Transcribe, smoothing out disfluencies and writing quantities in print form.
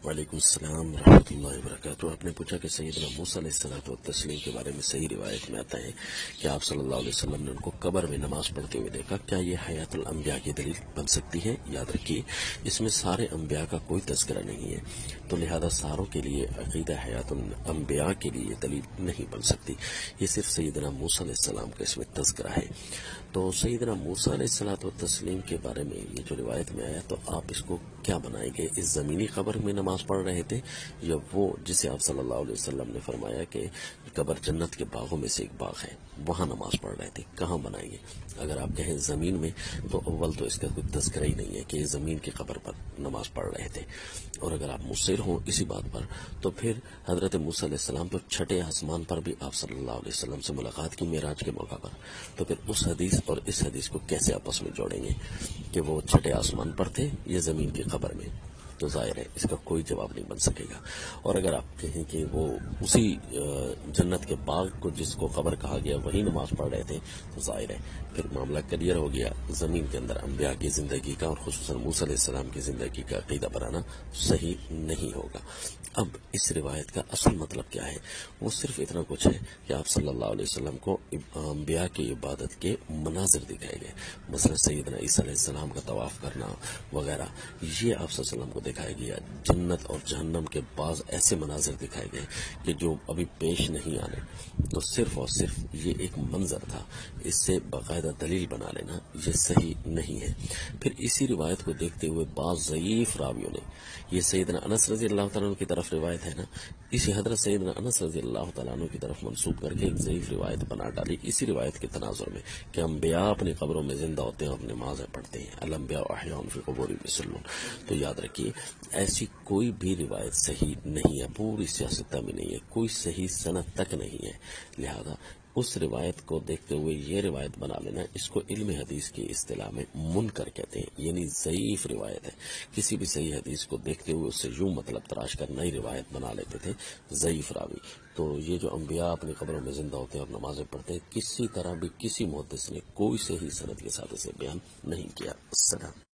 وعلیکم السلام ورحمۃ اللہ وبرکاتہ۔ آپ نے پوچھا کہ سیدنا موسیٰ علیہ الصلوۃ والتسلیم کے بارے میں صحیح روایت میں آتا ہے کہ آپ صلی اللہ علیہ وسلم نے ان کو قبر میں نماز پڑھتے ہوئے دیکھا۔ کیا یہ حیات الانبیاء کی دلیل بن سکتی ہے؟ یاد رکھیے، اس میں سارے انبیاء کا کوئی تذکرہ نہیں ہے، تو لہذا ساروں کے لیے عقیدہ حیات الانبیاء کے لیے دلیل نہیں بن سکتی۔ یہ صرف سیدنا موسیٰ علیہ السلام کا اس میں تذکرہ ہے۔ تو سیدنا موسیٰ علیہ الصلوۃ والتسلیم کے بارے میں یہ جو روایت میں آیا، تو آپ اس کو کیا بنائیں گے؟ اس زمینی قبر میں نماز پڑھ رہے تھے، یا وہ جسے آپ صلی اللہ علیہ وسلم نے فرمایا کہ قبر جنت کے باغوں میں سے ایک باغ ہے، وہاں نماز پڑھ رہے تھے؟ کہاں بنائیں گے؟ اگر آپ کہیں زمین میں، تو اول تو اس کا کوئی تذکرہ ہی نہیں ہے کہ زمین کی قبر پر نماز پڑھ رہے تھے، اور اگر آپ مصر ہوں اسی بات پر، تو پھر حضرت موسیٰ علیہ السلام تو چھٹے آسمان پر بھی آپ صلی اللہ علیہ وسلم سے ملاقات کی معراج کے موقع پر، تو پھر اس حدیث اور اس حدیث کو کیسے آپس میں جوڑیں گے کہ وہ چھٹے آسمان پر تھے یا زمین کی قبر میں؟ تو ظاہر ہے اس کا کوئی جواب نہیں بن سکے گا۔ اور اگر آپ کہیں کہ وہ اسی جنت کے باغ کو، جس کو قبر کہا گیا، وہی نماز پڑھ رہے تھے، تو ظاہر ہے پھر معاملہ کلیئر ہو گیا۔ زمین کے اندر انبیاء کی زندگی کا اور خصوصاً موسیٰ علیہ السلام کی زندگی کا عقیدہ بنانا صحیح نہیں ہوگا۔ اب اس روایت کا اصل مطلب کیا ہے؟ وہ صرف اتنا کچھ ہے کہ آپ صلی اللہ علیہ وسلم کو انبیاء کی عبادت کے مناظر دکھائے گئے، مثلا سیدنا عیسیٰ علیہ السلام کا طواف کرنا وغیرہ، یہ آپ صلی اللہ علیہ وسلم کو دکھایا گیا۔ جنت اور جہنم کے بعض ایسے مناظر دکھائے گئے کہ جو ابھی پیش نہیں آنے، تو صرف اور صرف یہ ایک منظر تھا، اس سے باقاعدہ دلیل بنا لینا یہ صحیح نہیں ہے۔ پھر اسی روایت کو دیکھتے ہوئے بعض ضعیف راویوں نے، یہ سیدنا انس رضی اللہ تعالیٰ عنہ کی طرف روایت ہے نا، اسی حضرت سیدنا انس رضی اللہ تعالیٰ عنہ کی طرف منسوب کر کے ایک ضعیف روایت بنا ڈالی اسی روایت کے تناظر میں کہ انبیاء اپنی قبروں میں زندہ ہوتے ہیں اور نمازیں پڑھتے ہیں، الانبیاء احیاء فی قبورہم یصلون۔ تو یاد رکھیے، ایسی کوئی بھی روایت صحیح نہیں ہے، پوری سیاست میں نہیں ہے، کوئی صحیح سند تک نہیں ہے۔ لہذا اس روایت کو دیکھتے ہوئے یہ روایت بنا لینا، اس کو علم حدیث کی اصطلاح میں منکر کہتے ہیں، یعنی ضعیف روایت ہے۔ کسی بھی صحیح حدیث کو دیکھتے ہوئے اس سے یوں مطلب تراش کر نئی روایت بنا لیتے تھے ضعیف راوی۔ تو یہ جو انبیاء اپنی قبروں میں زندہ ہوتے ہیں اور نمازیں پڑھتے ہیں، کسی طرح بھی کسی محدث نے کوئی صحیح سند کے ساتھ اسے بیان نہیں کیا۔ السلام۔